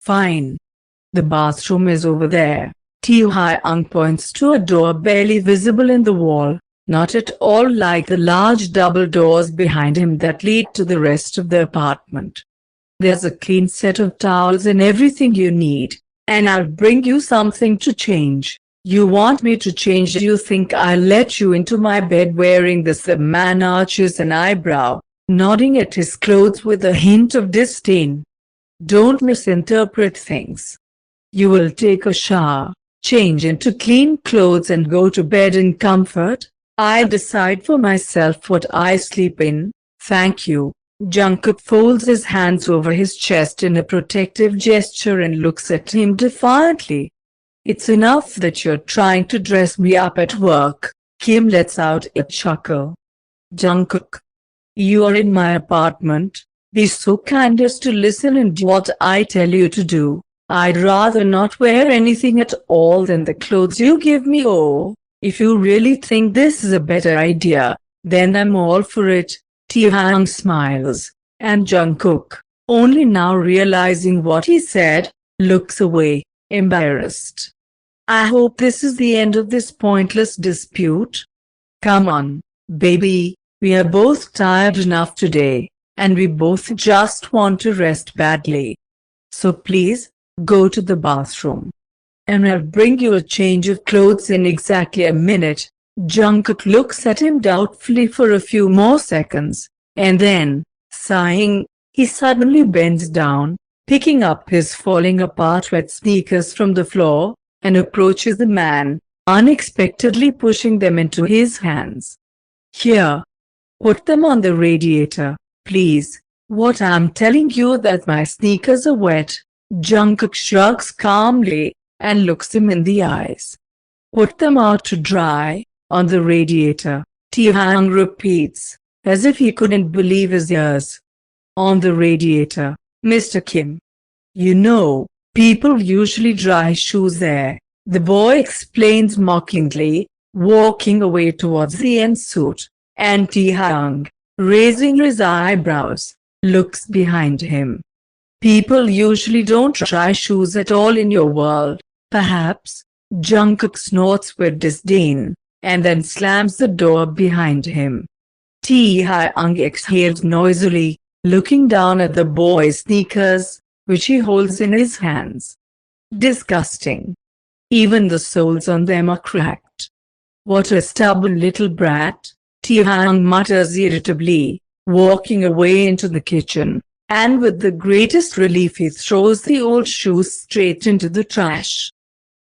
Fine. The bathroom is over there. Taehyung points to a door barely visible in the wall, not at all like the large double doors behind him that lead to the rest of the apartment. There's a clean set of towels and everything you need, and I'll bring you something to change. You want me to change? You think I'll let you into my bed wearing this? The man arches an eyebrow, nodding at his clothes with a hint of disdain. Don't misinterpret things. You will take a shower, change into clean clothes and go to bed in comfort. I'll decide for myself what I sleep in, thank you. Jungkook folds his hands over his chest in a protective gesture and looks at him defiantly. It's enough that you're trying to dress me up at work. Kim lets out a chuckle. Jungkook, you are in my apartment. Be so kind as to listen and do what I tell you to do. I'd rather not wear anything at all than the clothes you give me. Oh, if you really think this is a better idea, then I'm all for it. Taehyung smiles, and Jungkook, only now realizing what he said, looks away, embarrassed. I hope this is the end of this pointless dispute. Come on, baby, we are both tired enough today, and we both just want to rest badly. So please, go to the bathroom. And I'll bring you a change of clothes in exactly a minute. Jungkook looks at him doubtfully for a few more seconds, and then, sighing, he suddenly bends down, picking up his falling apart wet sneakers from the floor, and approaches the man, unexpectedly pushing them into his hands. Here. Put them on the radiator, please. What? I'm telling you that my sneakers are wet. Jungkook shrugs calmly, and looks him in the eyes. Put them out to dry, on the radiator, Taehyung repeats, as if he couldn't believe his ears. On the radiator, Mr. Kim. You know, people usually dry shoes there, the boy explains mockingly, walking away towards the end suit, and Taehyung, raising his eyebrows, looks behind him. People usually don't dry shoes at all in your world, perhaps. Jungkook snorts with disdain, and then slams the door behind him. Taehyung exhales noisily, looking down at the boy's sneakers, which he holds in his hands. Disgusting. Even the soles on them are cracked. What a stubborn little brat, Taehyung mutters irritably, walking away into the kitchen, and with the greatest relief he throws the old shoes straight into the trash.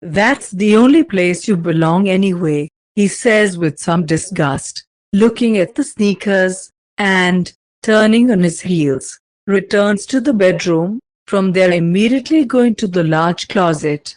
That's the only place you belong anyway, he says with some disgust, looking at the sneakers, and, turning on his heels, returns to the bedroom, from there immediately going to the large closet.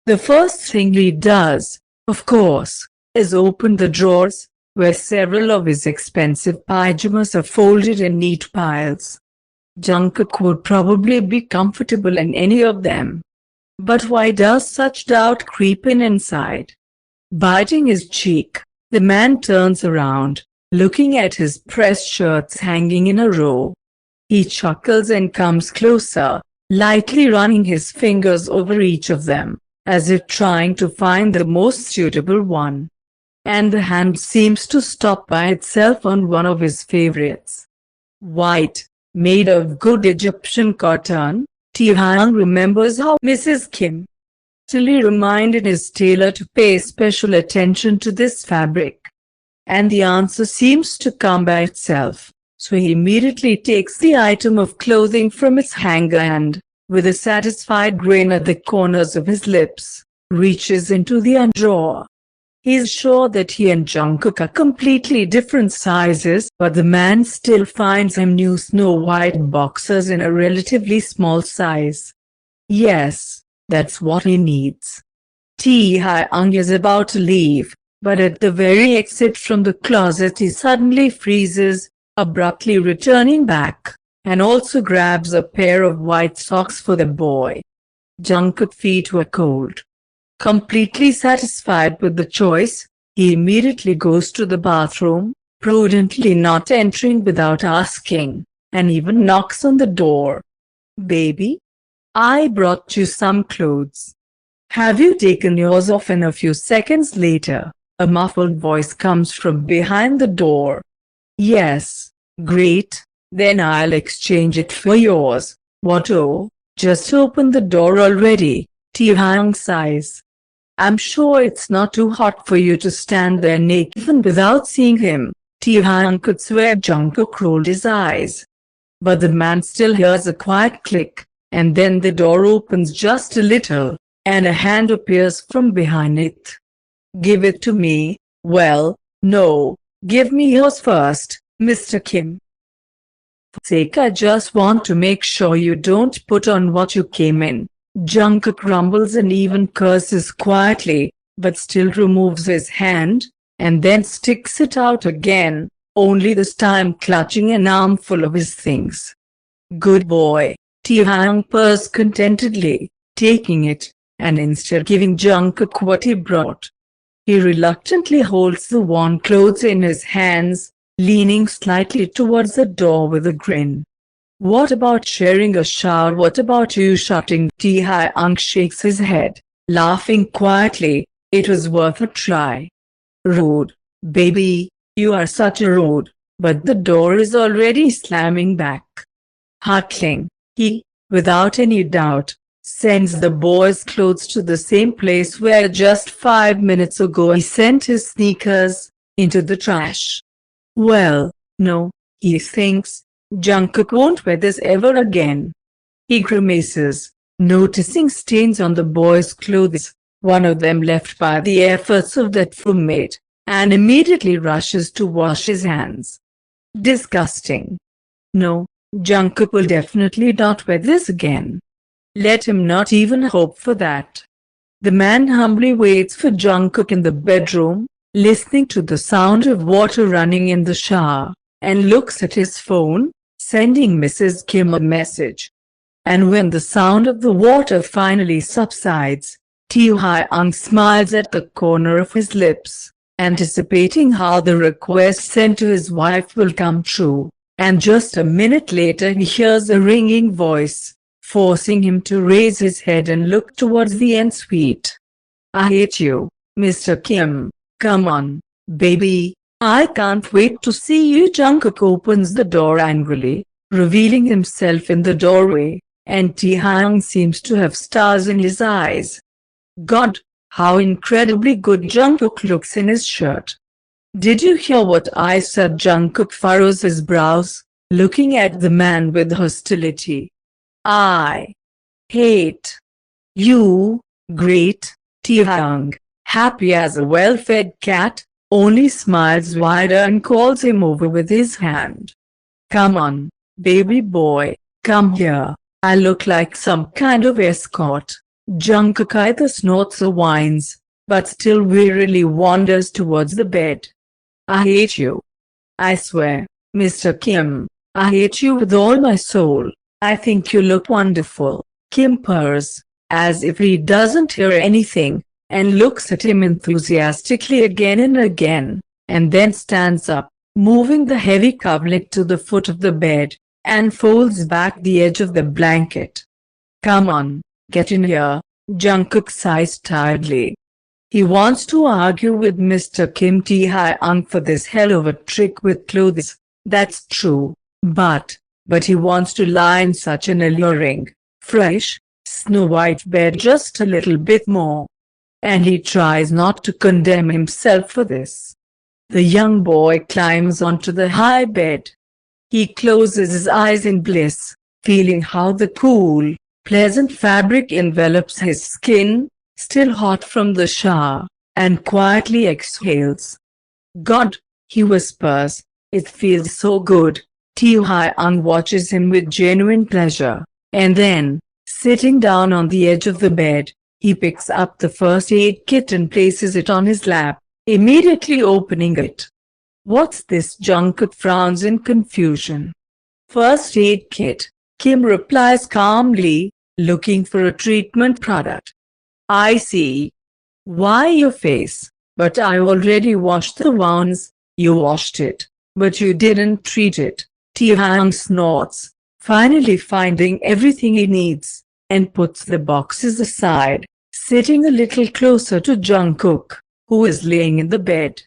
The first thing he does, of course, is open the drawers, where several of his expensive pyjamas are folded in neat piles. Jungkook would probably be comfortable in any of them. But why does such doubt creep in inside? Biting his cheek, the man turns around, looking at his pressed shirts hanging in a row. He chuckles and comes closer, lightly running his fingers over each of them, as if trying to find the most suitable one. And the hand seems to stop by itself on one of his favorites. White, made of good Egyptian cotton. Taehyung remembers how Mrs. Kim Tilly reminded his tailor to pay special attention to this fabric. And the answer seems to come by itself, so he immediately takes the item of clothing from its hanger and, with a satisfied grin at the corners of his lips, reaches into the drawer. He's sure that he and Jungkook are completely different sizes, but the man still finds him new snow-white boxers in a relatively small size. Yes, that's what he needs. Taehyung is about to leave, but at the very exit from the closet he suddenly freezes, abruptly returning back, and also grabs a pair of white socks for the boy. Jungkook's feet were cold. Completely satisfied with the choice, he immediately goes to the bathroom, prudently not entering without asking, and even knocks on the door. Baby? I brought you some clothes. Have you taken yours off? And a few seconds later, a muffled voice comes from behind the door. Yes. Great. Then I'll exchange it for yours. What? Oh, just open the door already. Taehyung sighs. I'm sure it's not too hot for you to stand there naked. Even without seeing him, Taehyung could swear Jungkook rolled his eyes. But the man still hears a quiet click, and then the door opens just a little, and a hand appears from behind it. Give it to me. Well, no, give me yours first, Mr. Kim. For sake, I just want to make sure you don't put on what you came in. Jungkook grumbles and even curses quietly, but still removes his hand, and then sticks it out again, only this time clutching an armful of his things. Good boy, Taehyung purrs contentedly, taking it, and instead giving Jungkook what he brought. He reluctantly holds the worn clothes in his hands, leaning slightly towards the door with a grin. What about sharing a shower? What about you shutting? Taehyung shakes his head, laughing quietly. It was worth a try. Rude, baby, you are such a rude, but the door is already slamming back. Huckling, he, without any doubt, sends the boy's clothes to the same place where just 5 minutes ago he sent his sneakers, into the trash. Well, no, he thinks, Jungkook won't wear this ever again. He grimaces, noticing stains on the boy's clothes, one of them left by the efforts of that roommate, and immediately rushes to wash his hands. Disgusting. No, Jungkook will definitely not wear this again. Let him not even hope for that. The man humbly waits for Jungkook in the bedroom, listening to the sound of water running in the shower, and looks at his phone, sending Mrs. Kim a message. And when the sound of the water finally subsides, Taehyung smiles at the corner of his lips, anticipating how the request sent to his wife will come true, and just a minute later he hears a ringing voice, forcing him to raise his head and look towards the ensuite. I hate you, Mr. Kim. Come on, baby. I can't wait to see you. Jungkook opens the door angrily, revealing himself in the doorway, and Taehyung seems to have stars in his eyes. God, how incredibly good Jungkook looks in his shirt. Did you hear what I said? Jungkook furrows his brows, looking at the man with hostility. I hate you. Great. Taehyung, happy as a well-fed cat, only smiles wider and calls him over with his hand. Come on, baby boy, come here. I look like some kind of escort. Jungkook either snorts or whines, but still wearily wanders towards the bed. I hate you. I swear, Mr. Kim, I hate you with all my soul. I think you look wonderful. Kim purrs, as if he doesn't hear anything, and looks at him enthusiastically again and again, and then stands up, moving the heavy coverlet to the foot of the bed, and folds back the edge of the blanket. Come on, get in here. Jungkook sighs tiredly. He wants to argue with Mr. Kim Taehyung for this hell of a trick with clothes, that's true, but he wants to lie in such an alluring, fresh, snow-white bed just a little bit more. And he tries not to condemn himself for this. The young boy climbs onto the high bed. He closes his eyes in bliss, feeling how the cool, pleasant fabric envelops his skin, still hot from the shower, and quietly exhales. God, he whispers, it feels so good. Taehyung watches him with genuine pleasure, and then, sitting down on the edge of the bed, he picks up the first aid kit and places it on his lap, immediately opening it. What's this? Jungkook frowns in confusion. First aid kit, Kim replies calmly, looking for a treatment product. I see. Why your face? But I already washed the wounds. You washed it, but you didn't treat it. Taehyung snorts, finally finding everything he needs. and puts the boxes aside, sitting a little closer to Jungkook, who is laying in the bed.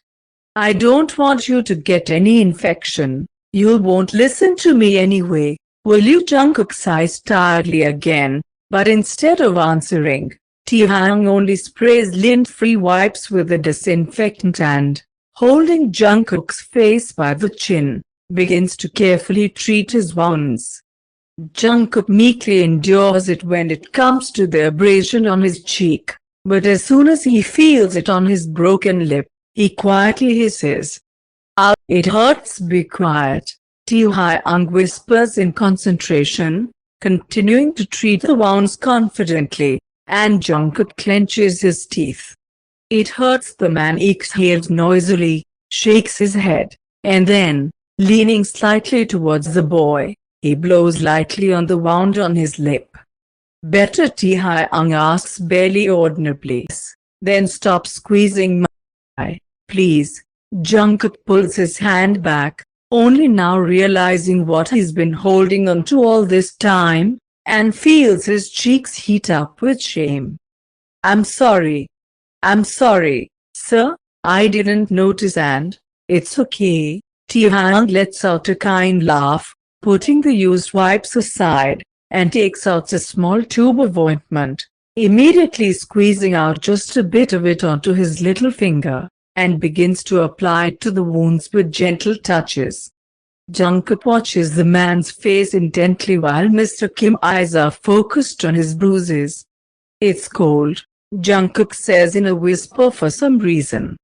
I don't want you to get any infection. You won't listen to me anyway, will you? Jungkook sighs tiredly again, but instead of answering, Taehyung only sprays lint-free wipes with the disinfectant and, holding Jungkook's face by the chin, begins to carefully treat his wounds. Jungkook meekly endures it when it comes to the abrasion on his cheek, but as soon as he feels it on his broken lip, he quietly hisses, "Ow, it hurts, be quiet," Taehyung whispers in concentration, continuing to treat the wounds confidently, and Jungkook clenches his teeth. "It hurts," the man exhales noisily, shakes his head, and then, leaning slightly towards the boy, he blows lightly on the wound on his lip. "Better?" Taehyung asks barely audibly, "then stop squeezing my eye, please." Jungkook pulls his hand back, only now realizing what he's been holding on to all this time, and feels his cheeks heat up with shame. I'm sorry, sir, I didn't notice and, it's okay." Taehyung lets out a kind laugh, putting the used wipes aside, and takes out a small tube of ointment, immediately squeezing out just a bit of it onto his little finger, and begins to apply it to the wounds with gentle touches. Jungkook watches the man's face intently while Mr. Kim's eyes are focused on his bruises. "It's cold," Jungkook says in a whisper for some reason.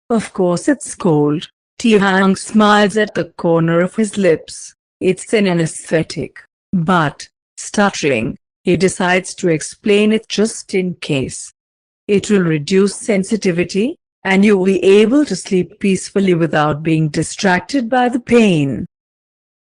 "Of course it's cold." Taehyung smiles at the corner of his lips. It's an anesthetic. But, stuttering, he decides to explain it just in case. "It will reduce sensitivity, and you'll be able to sleep peacefully without being distracted by the pain."